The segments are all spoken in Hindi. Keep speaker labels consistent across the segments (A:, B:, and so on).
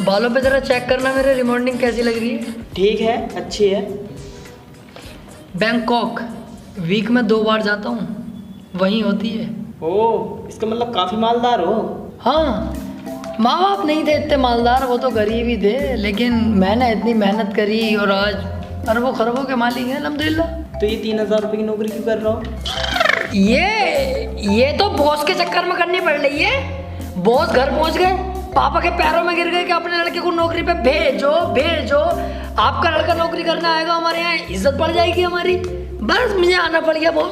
A: बालों पे जरा चेक करना मेरे, रिमॉन्डिंग कैसी लग रही है?
B: ठीक है, अच्छी है।
A: बैंकॉक वीक में 2 बार जाता हूँ, वहीं होती है।
B: ओह, इसका मतलब काफी मालदार हो।
A: हाँ, माँ बाप नहीं थे इतने मालदार, वो तो गरीब ही थे, लेकिन मैंने इतनी मेहनत करी और आज अरबों खरबों के मालिक हैं अल्हम्दुलिल्लाह।
B: तो ये 3,000 रुपये की नौकरी क्यों कर रहा हो?
A: ये तो बॉस के चक्कर में करनी पड़ रही है। बॉस घर पहुंच गए, पापा के पैरों में गिर गए कि अपने लड़के को नौकरी पे भेजो भेजो। आपका लड़का नौकरी करने आएगा, हमारे यहाँ इज्जत बढ़ जाएगी हमारी। बस मुझे आना पड़ गया बॉस।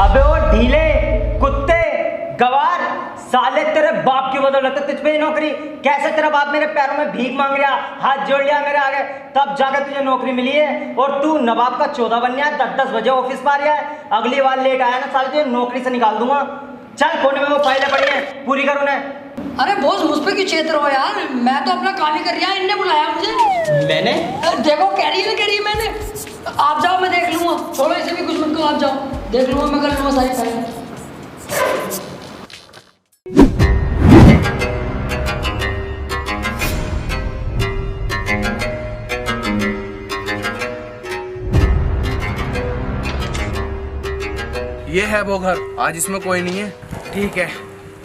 B: अबे वो ढीले कुत्ते गवार साले, तेरे बाप की बदौलत है तुझ पे नौकरी। कैसे तेरा बाप मेरे पैरों में भीख मांग रहा, हाथ जोड़ लिया मेरे आगे, तब जाकर तुझे नौकरी मिली है। और तू नवाब का 14 बन गया, 10-10 बजे ऑफिस पा रहा है। अगली बार लेट आया ना साले, तुझे नौकरी से निकाल दूंगा। चल, कोने में वो फाइलें पड़ी हैं, पूरी कर उन्हें।
A: अरे बॉस, मुझ पे क्यों चेत रहो यार, मैं तो अपना काम ही कर रहा, इनने बुलाया मुझे।
B: मैंने
A: देखो कह रही है मैंने। आप जाओ, मैं देख लूंगा, छोड़ो इसे भी, कुछ मत कहो, आप जाओ, देख लूंगा, मैं कर लूंगा सारी फाइलें।
C: ये है वो घर, आज इसमें कोई नहीं है। ठीक है,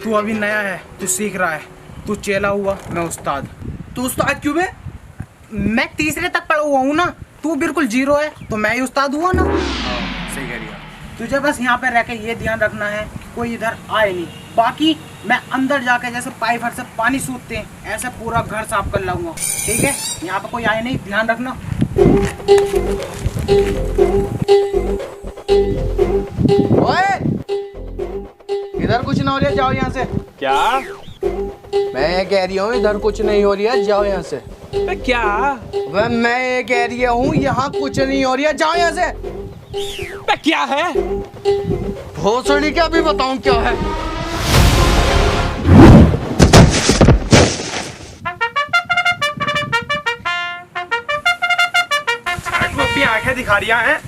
C: तू अभी नया है, तू सीख रहा है, तू चेला हुआ, मैं उस्ताद। तू उस्ताद क्यों बे? मैं तीसरे तक पढ़ा हुआ हूँ ना, तू बिल्कुल 0 है, तो मैं ही उस्ताद हुआ ना। सही कह रही। तुझे बस यहाँ पे रह के ये ध्यान रखना है कि कोई इधर आए नहीं। बाकी मैं अंदर जाके जैसे पाइप से पानी सूखते हैं, ऐसे पूरा घर साफ कर लाऊंगा। ठीक है, यहाँ पे कोई आए नहीं, ध्यान रखना। ओए, इधर कुछ ना हो रही है, जाओ यहाँ से।
D: क्या?
C: मैं ये कह रही हूँ इधर कुछ नहीं हो रही है, जाओ यहाँ से।
D: क्या?
C: वह मैं ये कह रही हूँ यहाँ कुछ नहीं हो रही है, जाओ यहाँ से।
D: क्या है?
C: भोसड़ी क्या भी बताऊँ क्या है?
D: भी आंखें दिखा रही हैं।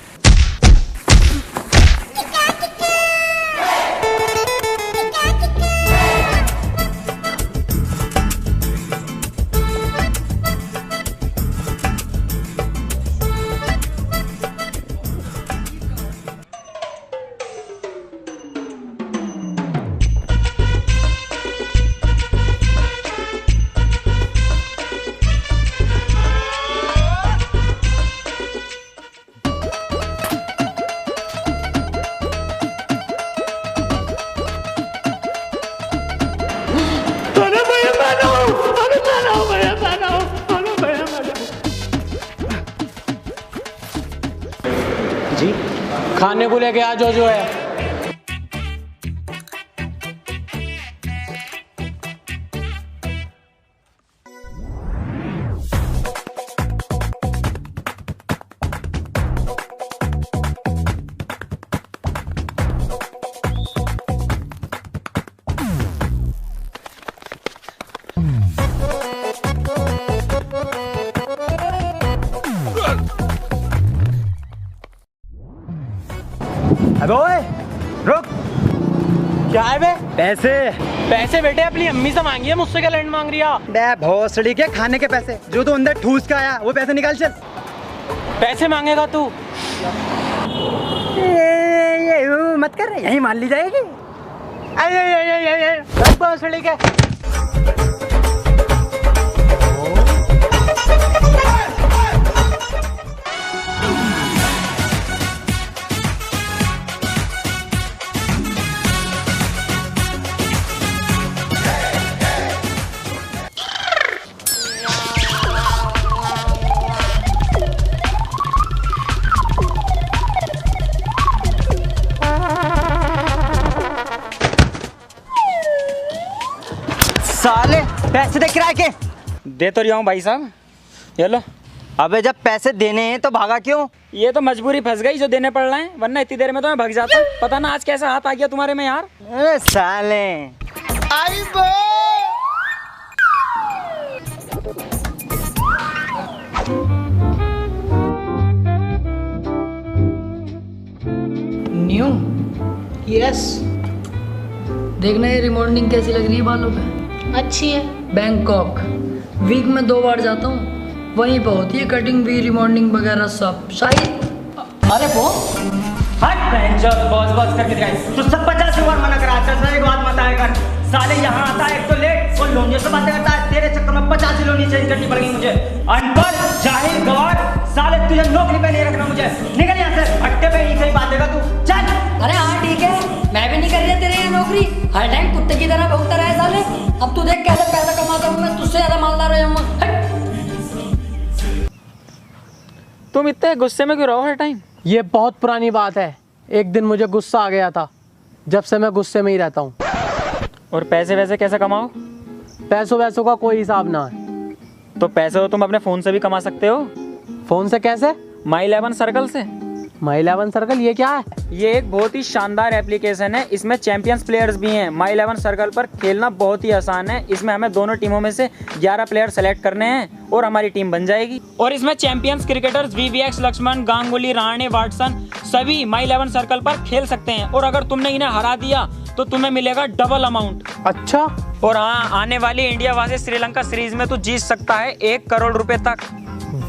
B: जी,
D: खाने को लेके आ जो है।
B: अबे ओए, रुक।
D: क्या है बे?
B: पैसे।
D: पैसे बेटे अपनी अम्मी से मांगी है, मुझसे क्या लैंड मांग रही है?
B: बे भोसड़ी के खाने के पैसे, जो तू अंदर ठूस का आया, वो पैसे निकाल चल।
D: पैसे मांगेगा तू?
B: ये मत कर, यहीं मान ली जाएगी। भोसड़ी के साले पैसे दे किराए के।
D: दे तो रहा हूँ भाई साहब, ये लो।
B: अबे जब पैसे देने हैं तो भागा क्यों?
D: ये तो मजबूरी फंस गई जो देने पड़ रहे हैं, वरना इतनी देर में तो मैं भाग जाता। पता ना आज कैसा हाथ आ गया तुम्हारे में यार।
B: अरे साले आई बो।
A: न्यू यस, देखना ये रिमॉन्डिंग कैसी लग रही है बालों पे।
E: अच्छी है।
A: बैंकॉक। वीक में 2 बार जाता हूँ, वहीं पे होती है कटिंग भी, रिमॉन्डिंग वगैरह सब। शायद अरे वो
B: हट बॉस बॉस करके दिखाई। तू सब 50 बार मना करा, 10 एक बात मत आया कर। साले यहाँ आता है एक तो लेट और लोनियों से बातें करता है। तेरे चक्कर में 50 लोनी चेंज करनी पड़ेगी मुझे। अनपढ़ जाहिल गवार, साले तुझे नौकरी पे नहीं रखना मुझे। निकल यहाँ से, हट्टे पे नहीं सही बात देगा तू, चल।
A: अरे हाँ ठीक है, मैं भी नहीं कर रही तेरे यहाँ नौकरी। हर टाइम कुत्ते की तरह भौंकता रहे साले। अब तू देख कैसे पैसा कमाता हूँ मैं, तुझसे ज्यादा मालदार हो जाऊंगा।
D: तुम इतने गुस्से में क्यों रहो हर टाइम?
E: ये बहुत पुरानी बात है। एक दिन मुझे गुस्सा आ गया था, जब से मैं गुस्से में ही रहता हूँ।
D: और पैसे वैसे कैसे कमाओ?
E: पैसों वैसों का कोई हिसाब ना है।
D: तो पैसे हो तुम अपने फ़ोन से भी कमा सकते हो।
E: फोन से कैसे?
D: माई 11 सर्कल से।
E: माई 11 सर्कल ये क्या है?
D: ये एक बहुत ही शानदार एप्लीकेशन है। इसमें चैंपियंस प्लेयर्स भी हैं। माई 11 सर्कल पर खेलना बहुत ही आसान है। इसमें हमें दोनों टीमों में से 11 प्लेयर सेलेक्ट करने हैं और हमारी टीम बन जाएगी। और इसमें champions cricketers VVS, Laxman, Ganguly, Rane, Watson सभी माई 11 सर्कल पर खेल सकते हैं। और अगर तुमने इन्हें हरा दिया तो तुम्हें मिलेगा डबल अमाउंट।
E: अच्छा,
D: और हाँ, आने वाली इंडिया वर्सेस श्रीलंका सीरीज में तू जीत सकता है 1 करोड़ रुपए तक।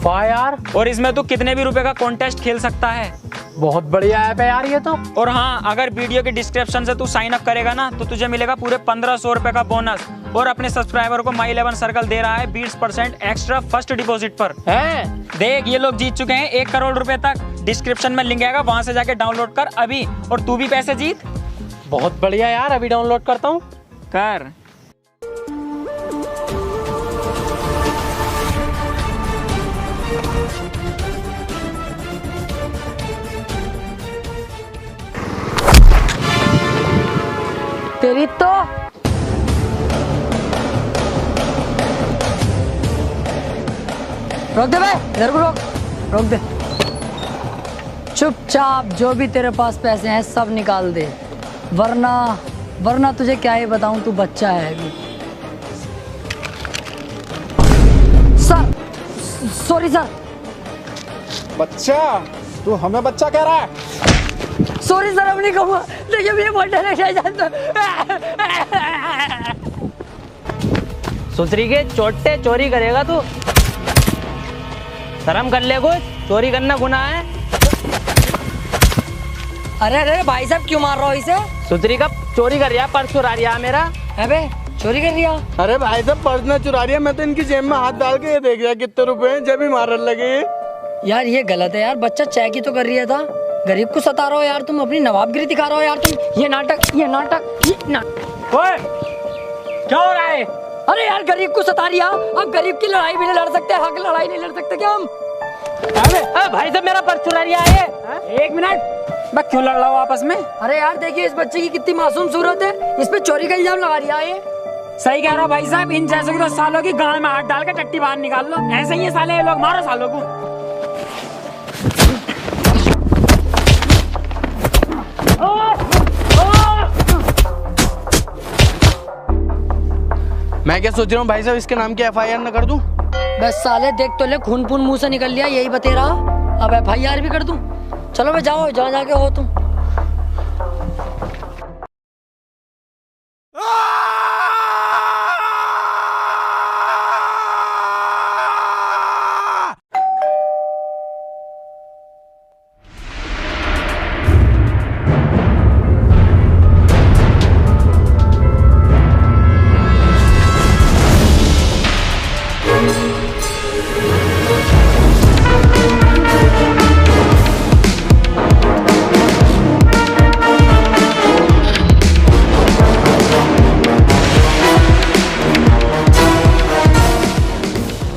E: वाह यार,
D: और इसमें तू कितने भी रुपए का कॉन्टेस्ट खेल सकता है।
E: बहुत बढ़िया ऐप है यार ये तो।
D: और हाँ, अगर वीडियो के डिस्क्रिप्शन से तू साइन अप करेगा ना तो तुझे मिलेगा पूरे 1500 रुपए का बोनस। और अपने सब्सक्राइबर को माई 11 सर्कल दे रहा है 20% एक्स्ट्रा फर्स्ट डिपॉजिट पर।
E: है?
D: देख, ये लोग जीत चुके हैं 1 करोड़ रुपए तक। डिस्क्रिप्शन में लिंक आएगा, वहां से जाके डाउनलोड कर अभी, और तू भी पैसे जीत।
E: बहुत बढ़िया यार, अभी डाउनलोड करता हूँ।
D: कर।
A: तेरी तो रोक दे बे, इधर को रोक दे। चुपचाप जो भी तेरे पास पैसे हैं सब निकाल दे, वरना तुझे क्या ही बताऊं, तू बच्चा है अभी। Sir, sorry sir.
F: बच्चा? तू हमें बच्चा कह रहा है?
A: सॉरी सर, अब नहीं कहूँगा। देखिए मुझे बहुत डर है जानता।
E: सुसरी के चोटे चोरी करेगा तू? शर्म कर ले कुछ, चोरी करना गुनाह है।
A: अरे भाई साहब क्यों मार रहा हो इसे?
E: सुसरी का चोरी कर रहा, पर्स चुरा रहा मेरा।
A: अबे चोरी कर रिया?
F: अरे भाई साहब, पर्स न चुरा रही है। मैं तो इनकी जेब में हाथ डाल के ये देख रहा कितने रुपए हैं, जब ही मारने लगे।
A: यार ये गलत है यार, बच्चा चेक ही तो कर रहा था। गरीब को सता रहे हो यार तुम, अपनी नवाबगिरी दिखा रहे हो यार तुम। ये नाटक
E: ओए, क्या हो रहा है?
A: अरे यार गरीब को सता रिया। अब गरीब की लड़ाई भी नहीं लड़ सकते, हक लड़ाई नहीं लड़ सकते क्या हम?
E: अबे भाई साहब, मेरा पर्स चुरा रहा है।
D: 1 मिनट, मैं क्यों लड़ रहा हूँ आपस में?
A: अरे यार देखिए इस बच्चे की कितनी मासूम सूरत है, इस पे चोरी का इल्जाम लगा रिया है।
D: सही कह रहा हो भाई साहब, इन जैसों की तो सालों की गाल में हाथ डाल के टट्टी बाहर निकाल लो। ऐसे ही है साले ये लोग, मारो सालों को।
F: मैं क्या सोच रहा हूँ भाई साहब, इसके नाम की FIR न कर दूं?
A: बस साले देख तो ले, खून पून मुंह से निकल लिया, यही बते रहा। अब FIR भी कर दूं? चलो भाई जाओ, जहाँ जाके हो तुम।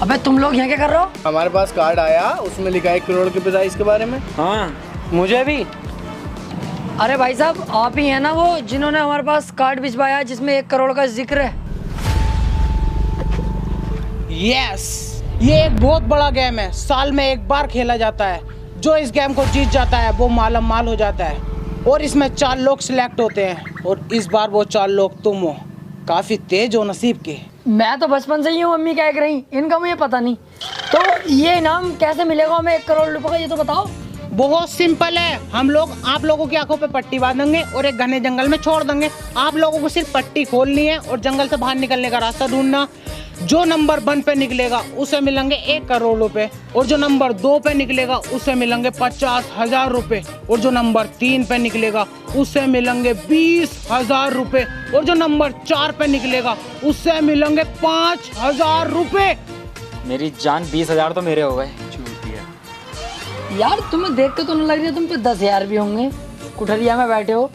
A: अबे तुम लोग यहाँ क्या कर रहे हो?
F: हमारे पास कार्ड आया, उसमें लिखा है 1 करोड़ के प्राइस के बारे में।
D: हाँ,
E: मुझे भी।
A: अरे भाई साहब आप ही है ना वो जिन्होंने हमारे पास कार्ड भिजवाया है जिसमें 1 करोड़ का जिक्र है?
C: यस, ये एक बहुत बड़ा गेम है, साल में 1 बार खेला जाता है। जो इस गेम को जीत जाता है वो मालम माल हो जाता है। और इसमें 4 लोग सिलेक्ट होते हैं, और इस बार वो 4 लोग तुम हो। काफी तेज हो नसीब के।
A: मैं तो बचपन से ही हूँ, मम्मी क्या कह रही, इनका मुझे पता नहीं। तो ये इनाम कैसे मिलेगा हमें 1 करोड़ रुपए का, ये तो बताओ।
C: बहुत सिंपल है। हम लोग आप लोगों की आंखों पे पट्टी बांधेंगे और एक घने जंगल में छोड़ देंगे। आप लोगों को सिर्फ पट्टी खोलनी है और जंगल से बाहर निकलने का रास्ता ढूंढना। जो नंबर 1 पे निकलेगा उसे मिलेंगे 1 करोड़ रुपए, और जो नंबर 2 पे निकलेगा उसे मिलेंगे 50,000 रुपए, और जो नंबर 3 पे निकलेगा उसे मिलेंगे 20,000 रुपए, और जो नंबर 4 पे निकलेगा उससे मिलेंगे 5,000 रुपए।
D: मेरी जान 20,000 तो मेरे हो गए।
A: यार तुम्हें देख के तो नहीं लग रही है तुम पे 10,000 भी होंगे। कुठरिया में बैठे हो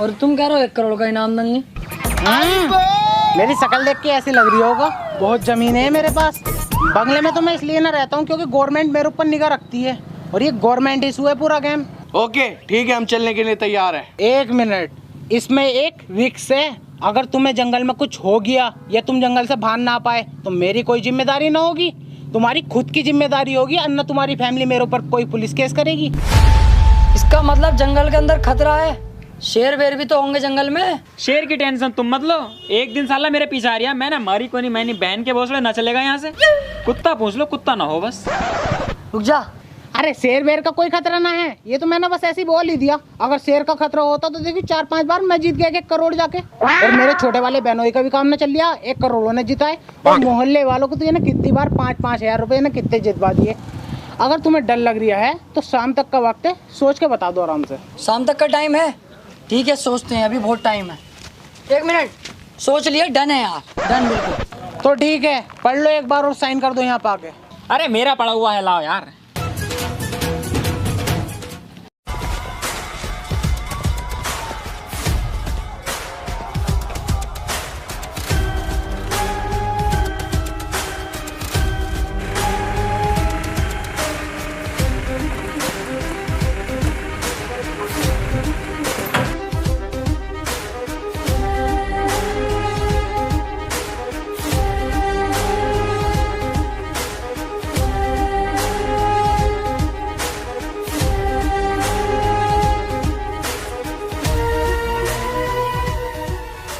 A: और तुम कह रहे हो 1 करोड़ का इनाम देंगे।
C: मेरी शक्ल देख के ऐसी लग रही होगा। बहुत जमीन है मेरे पास। बंगले में तो मैं इसलिए ना रहता हूँ क्योंकि गवर्नमेंट मेरे ऊपर निगाह रखती है, और ये गवर्नमेंट इशू है पूरा गेम।
F: ओके ठीक है, हम चलने के लिए तैयार हैं।
C: 1 मिनट, इसमें एक रिक्स है। अगर तुम्हें जंगल में कुछ हो गया या तुम जंगल से भाग ना पाए तो मेरी कोई जिम्मेदारी ना होगी, तुम्हारी खुद की जिम्मेदारी होगी, अन्ना तुम्हारी फैमिली मेरे ऊपर कोई पुलिस केस करेगी।
A: इसका मतलब जंगल के अंदर खतरा है। शेर वेर भी तो होंगे जंगल में।
D: शेर की टेंशन तुम मत लो। एक दिन साला मेरे पीछे आ रहा, मैं ना मारी को नहीं, मैंने बहन के भोसले ना चलेगा यहाँ से। कुत्ता पूछ लो, कुत्ता ना हो बस।
A: रुक जा।
C: अरे शेर वेर का कोई खतरा ना है, ये तो मैंने बस ऐसे ही बोल ही दिया। अगर शेर का खतरा होता तो देखिए 4-5 बार मैं जीत गया 1 करोड़ जाके, और मेरे छोटे वाले बहनोई का भी काम ना चल लिया, 1 करोड़ ने जिताए। और मोहल्ले वालों को तो ये ना कितनी बार 5-5 हजार रुपए ना कितने जितवा दिए। अगर तुम्हें डर लग रहा है तो शाम तक का वक्त है, सोच के बता दो आराम से।
A: शाम तक का टाइम है? ठीक है, सोचते हैं, अभी बहुत टाइम है। 1 मिनट, सोच लिया, डन है यार, डन बिल्कुल।
C: तो ठीक है, पढ़ लो एक बार और साइन कर दो यहाँ पे आके।
D: अरे मेरा पड़ा हुआ है, लाओ यार।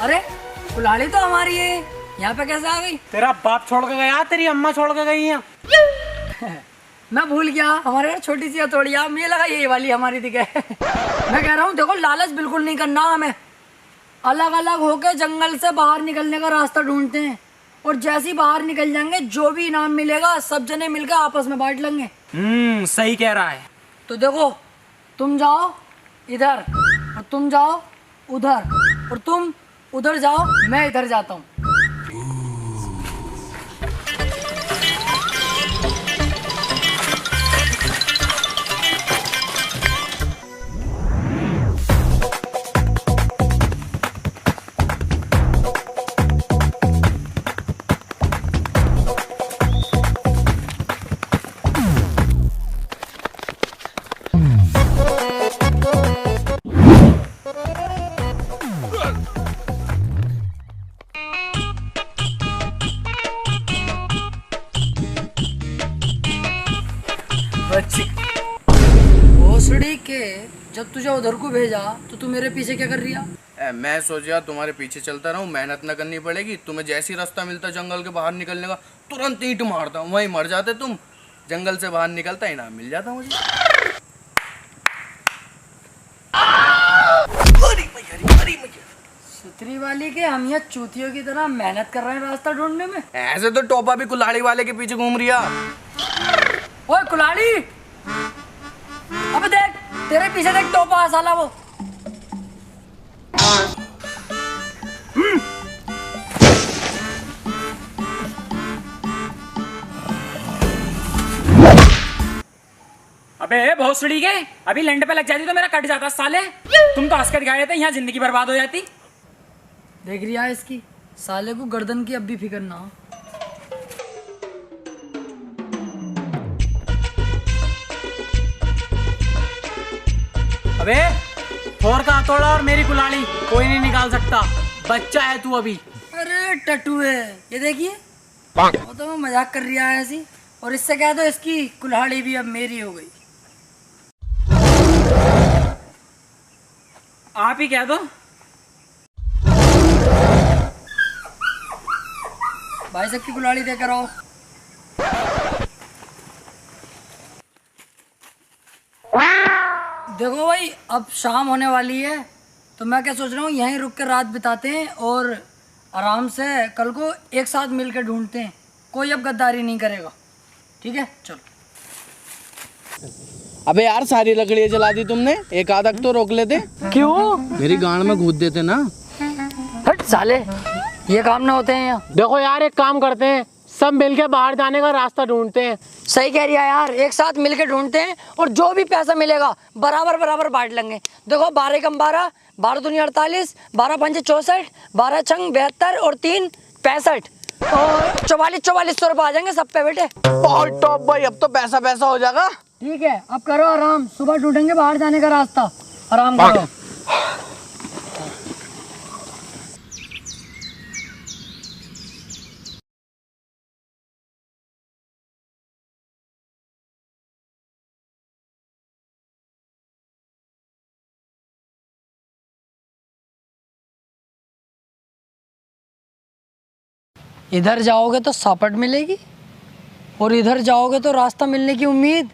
A: अरे कुल्हाड़ी तो हमारी है, यहाँ पे कैसे आ गई?
C: तेरा बाप छोड़ के गया, तेरी अम्मा छोड़ के गई है।
A: मैं भूल गया, हमारे यहाँ छोटी सी हथौड़ी है, मुझे लगा ये वाली हमारी दिखे। मैं कह रहा हूँ देखो, लालच बिल्कुल नहीं करना हमें। अलग अलग होके जंगल से बाहर निकलने का रास्ता ढूंढते हैं, और जैसे ही बाहर निकल जाएंगे जो भी इनाम मिलेगा सब जने मिलकर आपस में बांट लेंगे।
D: सही कह रहा है।
A: तो देखो, तुम जाओ इधर, और तुम जाओ उधर, और तुम उधर जाओ, मैं इधर जाता हूँ। भोसड़ी के जब तुझे उधर को भेजा तो तू मेरे पीछे क्या कर रही है?
C: मैं सोचा तुम्हारे पीछे चलता रहूं, मेहनत न करनी पड़ेगी। तुम्हें जैसी रास्ता मिलता जंगल के बाहर निकलने का, तुरंत ईंट मारता हूँ, वहीं मर जाते तुम। जंगल से बाहर निकलता इनाम मिल जाता मुझे।
A: सुतरी वाली के हम यहाँ चूतियों की तरह मेहनत कर रहे हैं रास्ता ढूंढने में।
C: ऐसे तो टोपा भी कुल्हाड़ी वाले के पीछे घूम रिया।
A: ओए कुल्हाड़ी, अबे देख तेरे पीछे देख, टोपा साला वो।
D: अबे भोसड़ी के, अभी लंड पे लग जाती तो मेरा कट जाता साले। तुम तो हंस कर दिखाए थे, यहाँ जिंदगी बर्बाद हो जाती।
A: देख रही है इसकी, साले को गर्दन की अब भी फिक्र ना हो।
E: अबे थोर का हथौड़ा और मेरी कुल्हाड़ी कोई नहीं निकाल सकता, बच्चा है तू अभी।
A: अरे टट्टू है ये, देखिए वो तो मैं मजाक कर रही है ऐसी। और इससे कह दो इसकी कुल्हाड़ी भी अब मेरी हो गई।
D: आप ही कह दो।
A: भाई साहब की कुल्हाड़ी देकर आओ। देखो भाई, अब शाम होने वाली है, तो मैं क्या सोच रहा हूँ, यहीं रुक कर रात बिताते हैं और आराम से कल को एक साथ मिलकर ढूंढते हैं। कोई अब गद्दारी नहीं करेगा, ठीक है? चलो।
F: अबे यार, सारी लकड़ियाँ जला दी तुमने, एक आधा तो रोक लेते।
A: क्यों?
F: मेरी गांड में घुस देते ना।
A: हट साले, ये काम ना होते हैं यहाँ।
E: देखो यार, एक काम करते हैं, सब मिलके बाहर जाने का रास्ता ढूंढते हैं।
A: सही कह रही है यार, एक साथ मिलकर ढूंढते हैं और जो भी पैसा मिलेगा बराबर बराबर बांट लेंगे। देखो 12 कम 12, 12 दूनी 48, 12 पंचे 64, 12 छंग 72 और 3 65 और 4400 रुपये आ जाएंगे सब पे बेटे।
F: और टॉप भाई, अब तो पैसा पैसा हो जाएगा।
A: ठीक है, अब करो आराम, सुबह ढूंढेंगे बाहर जाने का रास्ता। आराम करो। इधर जाओगे तो सापट मिलेगी और इधर जाओगे तो रास्ता मिलने की उम्मीद।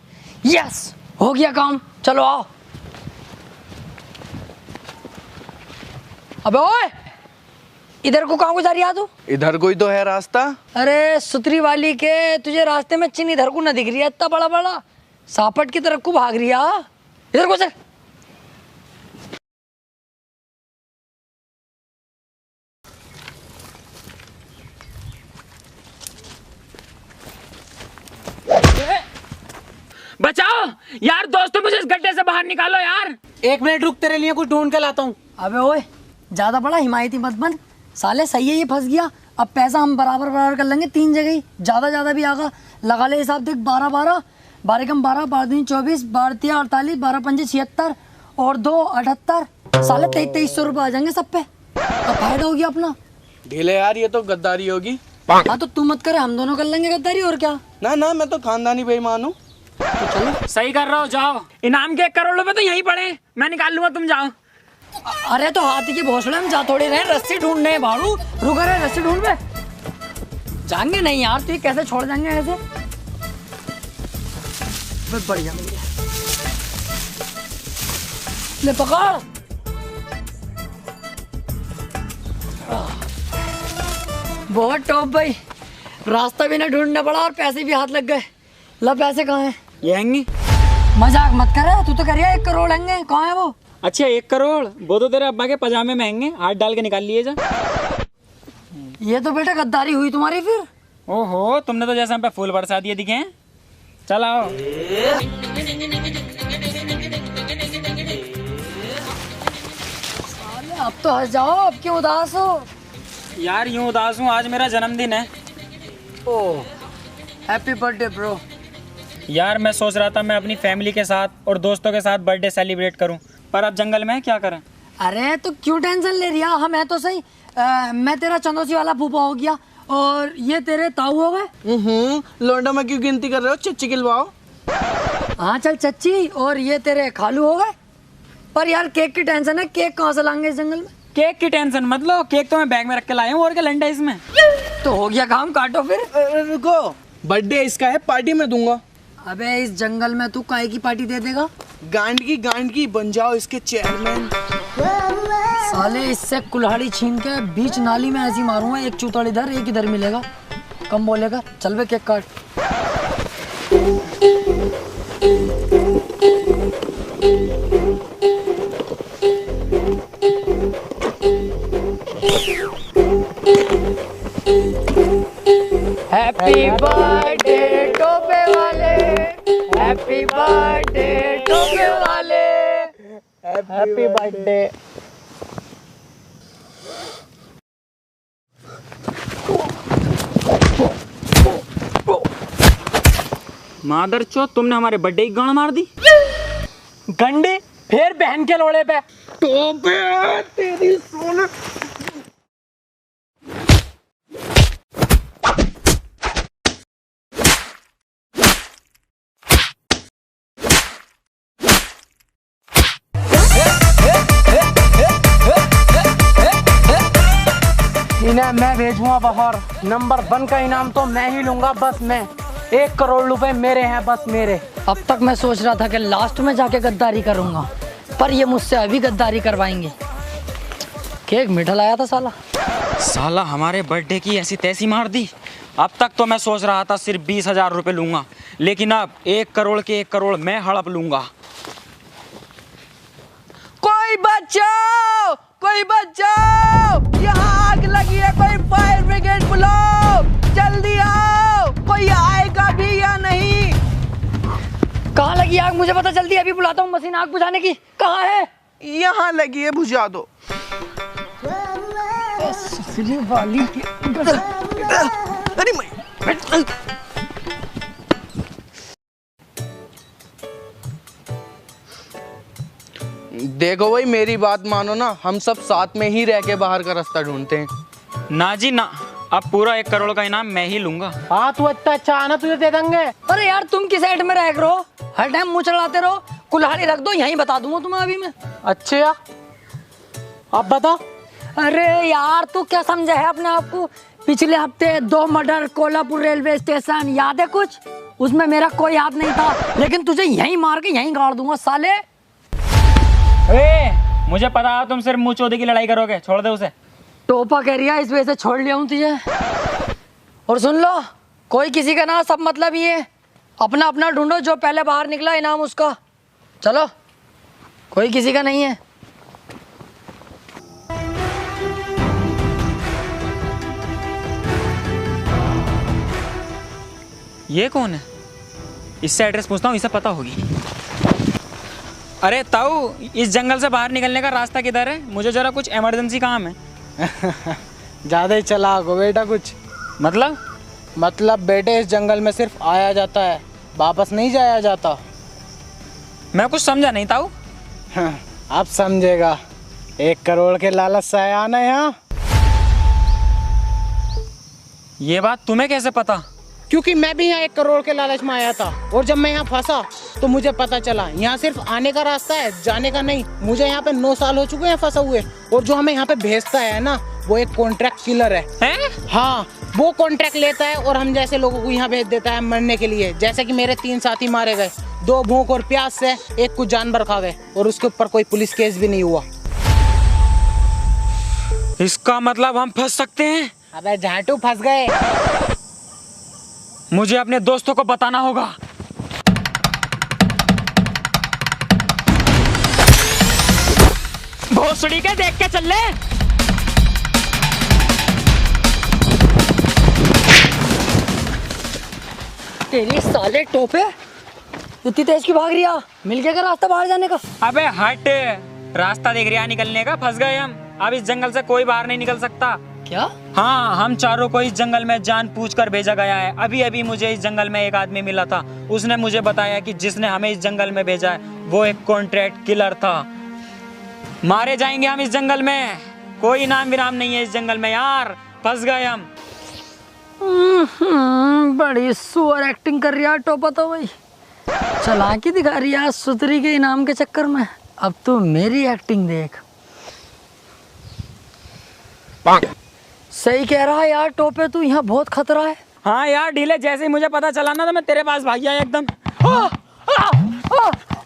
A: यस, हो गया काम, चलो आओ। अबे ओए, इधर को कहाँ को जा रही है तू?
F: इधर कोई तो है रास्ता।
A: अरे सुतरी वाली के, तुझे रास्ते में चिन्ह इधर को ना दिख रही है? इतना बड़ा बड़ा सापट की तरफ को भाग रही है। इधर को चल।
D: बचाओ यार, दोस्तों मुझे इस गड्ढे से बाहर निकालो यार।
E: 1 मिनट रुक, तेरे लिए कुछ ढूंढ के लाता हूँ।
A: अबे ओए, ज्यादा बड़ा हिमायती मत बन साले। सही है, ये फंस गया। अब पैसा हम बराबर बराबर कर लेंगे, 3 जगह ही, ज्यादा भी आगा। लगा ले हिसाब, देख 12 12, 12 कम 12, 12 दूनी 24, 12 तिया 48, 12 पंजे 76 और 2 78। साले 2300 रुपये आ जाएंगे सब पे। अब फायदा हो गया अपना।
F: ढीले यार, ये तो गद्दारी होगी।
A: हाँ तो तू मत करे, हम दोनों कर लेंगे गद्दारी, और क्या।
F: ना, मैं तो खानदानी बेईमान हूँ।
A: तो चलो।
D: सही कर रहे हो, जाओ। इनाम के 1 करोड़ रुपए तो यहीं पड़े, मैं निकाल लूंगा, तुम जाओ।
A: अरे तो हाथी के भोसड़े में जा थोड़ी रहे, रस्सी ढूंढने हैं भाड़ू। रुक रहे, रस्सी ढूंढ पे जाएंगे नहीं यार, तो ये कैसे छोड़ जाएंगे ऐसे? बहुत बढ़िया मिल गया, ले पकड़। बहुत टॉप भाई, रास्ता भी ना ढूंढना पड़ा और पैसे भी हाथ लग गए। ला, पैसे कहाँ हैं?
D: ये हैंगी।
A: मजाक मत कर, तू तो कह रही है 1 करोड़ हैंगे, कहाँ है वो?
D: अच्छा 1 करोड़, वो तो तेरे अब्बा के पजामे में हैंगे, हाथ डाल के निकाल लिए जा।
A: ये तो बेटा गद्दारी हुई तुम्हारी फिर।
D: ओहो, तुमने तो जैसे हम पे फूल बरसा दिए दिखे हैं। चल आओ।
A: अब तो हंस जाओ, अब क्यों उदास हो?
D: यार यूं उदास हूँ, आज मेरा जन्मदिन है।
A: ओह, हैप्पी बर्थडे ब्रो।
D: यार मैं सोच रहा था मैं अपनी फैमिली के साथ और दोस्तों के साथ बर्थडे सेलिब्रेट करूं, पर अब जंगल में है, क्या करें।
A: अरे तो क्यों टेंशन ले रही है, हम है तो सही। मैं तेरा चंदोसी वाला फूफा हो गया और ये तेरे ताऊ हो गए।
F: लौंडा में क्यों गिनती कर रहे हो? चच्ची खिलवाओ।
A: हाँ चल चच्ची, और ये तेरे खालू हो गए। पर यार केक की टेंशन है, केक कहाँ से लाएंगे इस जंगल में?
D: केक की टेंशन मत लो, केक तो मैं बैग में रख के लाया हूँ, और क्या लंडा इसमें।
A: तो हो गया काम, काटो फिर।
F: रुको, बर्थडे इसका है, पार्टी में दूंगा।
A: अबे इस जंगल में तू काहे की पार्टी दे देगा?
F: गांड की बन जाओ इसके चेयरमैन।
A: साले इससे कुल्हाड़ी छीन के बीच नाली में ऐसी मारूंगा, एक चूतड़ इधर एक इधर मिलेगा, कम बोलेगा। चल बे केक काट। हैप्पी बर्थडे टोपे वाले, हैप्पी बर्थडे टोपे वाले, हैप्पी बर्थडे।
D: मादरचोद, तुमने हमारे बर्थडे की गांड मार दी।
E: गंडी, फिर बहन के लोड़े पे।
F: टोपे तेरी सोने।
E: इन्हें मैं भेजूंगा बाहर, नंबर 1 का इनाम तो मैं ही लूंगा, बस मैं। 1 करोड़ रुपए मेरे हैं, बस मेरे।
A: अब तक मैं सोच रहा था कि लास्ट में जाके गद्दारी करूंगा, पर ये मुझसे अभी गद्दारी करवाएंगे। केक मीठा लाया था साला।
D: साला हमारे बर्थडे की ऐसी तैसी मार दी। अब तक तो मैं सोच रहा था सिर्फ 20,000 रुपये लूंगा, लेकिन अब 1 करोड़ के 1 करोड़ मैं हड़प लूंगा।
G: कोई बचाओ, कोई बचाओ, यहाँ आग लगी है, कोई फायर ब्रिगेड बुलाओ, जल्दी आओ, कोई आएगा भी या नहीं?
A: कहाँ लगी आग मुझे पता जल्दी, अभी बुलाता हूँ मशीन आग बुझाने की। कहाँ है?
F: यहाँ लगी है, बुझा दो।
A: वाली
F: देखो भाई, मेरी बात मानो ना, हम सब साथ में ही रह के बाहर का रास्ता ढूंढते हैं।
D: ना जी ना, अब पूरा 1 करोड़ का इनाम मैं ही लूंगा।
E: हाँ तू इतना अच्छा आना, तुझे दे देंगे।
A: अरे यार तुम किस साइड में रह रहो, हर टाइम मुंह चढ़ाते रहो। कुल्हाड़ी रख दो, यहीं बता दूंगा तुम्हें अभी मैं।
E: अच्छा अब बता।
A: अरे यार तू क्या समझा है अपने आप को? पिछले हफ्ते 2 मर्डर कोल्हापुर रेलवे स्टेशन, याद है कुछ? उसमें मेरा कोई याद नहीं था, लेकिन तुझे यहीं मार के यहीं गाड़ दूंगा साले।
D: मुझे पता है तुम सिर्फ मुंह चोदी की लड़ाई करोगे, छोड़ दे उसे।
A: टोपा कह रही है, इस वजह से छोड़ लिया हूँ तुझे। और सुन लो, कोई किसी का ना, सब मतलब ये अपना अपना ढूंढो, जो पहले बाहर निकला इनाम उसका। चलो, कोई किसी का नहीं है।
D: ये कौन है? इससे एड्रेस पूछता हूँ, इसे पता होगी। अरे ताऊ, इस जंगल से बाहर निकलने का रास्ता किधर है? मुझे जरा कुछ इमरजेंसी काम है।
E: ज्यादा ही चलाक हो बेटा कुछ।
D: मतलब
E: बेटे, इस जंगल में सिर्फ आया जाता है, वापस नहीं जाया जाता।
D: मैं कुछ समझा नहीं ताऊ।
E: अब समझेगा। 1 करोड़ के लालच से आया ना यहाँ।
D: ये बात तुम्हें कैसे पता?
E: क्योंकि मैं भी यहाँ 1 करोड़ के लालच में आया था, और जब मैं यहाँ फंसा तो मुझे पता चला यहाँ सिर्फ आने का रास्ता है, जाने का नहीं। मुझे यहाँ पे 9 साल हो चुके हैं फंसा हुए, और जो हमें यहाँ पे भेजता है ना, वो एक कॉन्ट्रैक्ट किलर है? हाँ, वो कॉन्ट्रैक्ट लेता है और हम जैसे लोगों को यहाँ भेज देता है मरने के लिए। जैसे कि मेरे 3 साथी मारे गए, 2 भूख और प्यास से, 1 कुछ जानवर खा गए, और उसके ऊपर कोई पुलिस केस भी नहीं हुआ।
D: इसका मतलब हम फंस सकते हैं?
E: अबे झाटू, फंस गए।
D: मुझे अपने दोस्तों को बताना होगा। भोसड़ी के देख के चल ले।
A: तेरी साले टोपे, इतनी तेज की भाग रही है? मिल गया क्या रास्ता बाहर जाने का?
D: अबे हट, रास्ता देख रहा निकलने का, फंस गए हम। अब इस जंगल से कोई बाहर नहीं निकल सकता।
A: क्या?
D: हाँ, हम चारों को इस जंगल में जान पूछकर भेजा गया है। अभी अभी मुझे इस जंगल में एक आदमी मिला था, उसने मुझे बताया कि जिसने हमें इस जंगल में भेजा है वो एक कॉन्ट्रैक्ट किलर था। मारे जाएंगे हम इस जंगल में, कोई नाम विराम नहीं है इस जंगल में यार, फंस गए हम।
A: बड़ी सुअर एक्टिंग कर रही है टोपा तो भाई, चालाकी दिखा रही है सुतरी के इनाम के चक्कर में। अब तो मेरी एक्टिंग देख। सही कह रहा है यार टोपे, तू यहाँ बहुत खतरा है।
D: हाँ यार ढीले, जैसे ही मुझे पता चला ना तो मैं तेरे पास भाग गया एकदम।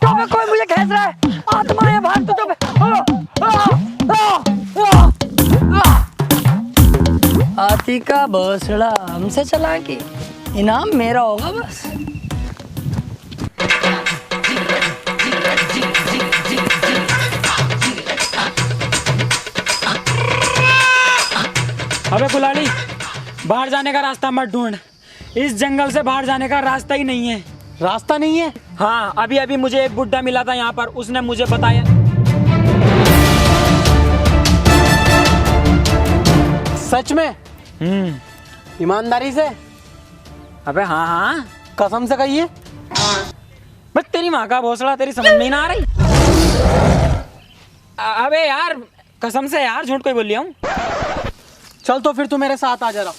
A: टोपे कोई मुझे खींच रहा है, आत्मा है भाग तू टोपे। हाथी का भोसड़ा हमसे चला के इनाम मेरा होगा बस।
D: अबे कुलाड़ी, बाहर जाने का रास्ता मत ढूंढ, इस जंगल से बाहर जाने का रास्ता ही नहीं है।
E: रास्ता नहीं है?
D: हाँ, अभी अभी मुझे एक बुड्ढा मिला था यहाँ पर, उसने मुझे बताया।
E: सच में? ईमानदारी से?
D: अबे हाँ हाँ,
E: कसम से कहिए।
D: बस तेरी माँ का भोसड़ा, तेरी समझ में ना आ रही। अबे यार कसम से यार, झूठ कोई बोल लिया हूँ।
E: चल तो फिर तू मेरे साथ आ जरा।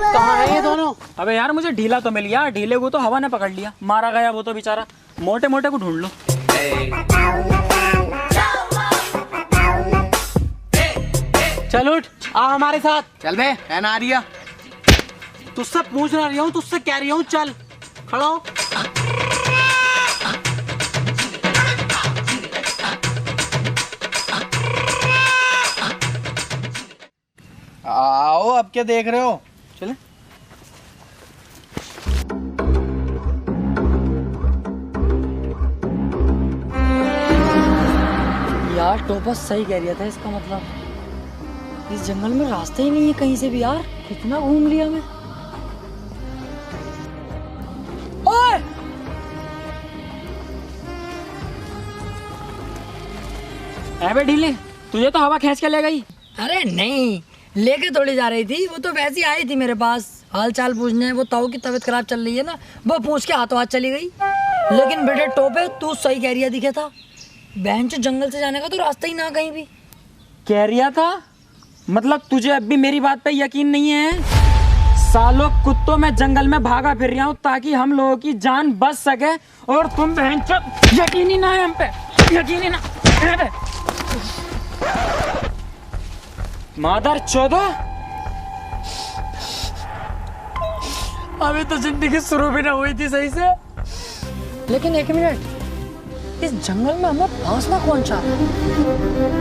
E: कहाँ है ये दोनों?
D: अबे यार मुझे ढीला तो मिल गया, ढीले को तो हवा ने पकड़ लिया, मारा गया वो तो बेचारा। मोटे मोटे को ढूंढ लो।
E: चल उठ। आ हमारे साथ।
C: चल बे, है ना आर्या?
E: तुझसे पूछ ना रही हूँ, तुझसे कह रही हूँ, चल खड़ा हो।
C: आओ, अब क्या देख रहे हो? चले।
A: यार टोपस सही कह रहा था, इसका मतलब इस जंगल में रास्ता ही नहीं है कहीं से भी यार। कितना घूम लिया मैं। ओए!
D: अबे ढीले, तुझे तो हवा खींच के ले गई।
A: अरे नहीं, लेके थोड़ी जा रही थी, वो तो वैसे ही आई थी मेरे पास हाल चाल पूछने। वो ताऊ की तबीयत खराब चल रही है ना, वो पूछ के हाथों हाथ चली गई। लेकिन बेटे टोपे, तू सही कह रही दिखे था। बहन चो जंगल से जाने का तो रास्ता ही ना कहीं भी।
D: कह रिया था? मतलब तुझे अब भी मेरी बात पे यकीन नहीं है? सालों कुत्तों में जंगल में भागा फिर रहा हूँ ताकि हम लोगों की जान बच सके, और तुम बहन चो यकीन ही ना है हम पे, यकीन ही ना। मादर चौदो,
A: अभी तो जिंदगी शुरू भी ना हुई थी सही से। लेकिन एक मिनट, इस जंगल में हमें फांसना कौन चाह रहा है?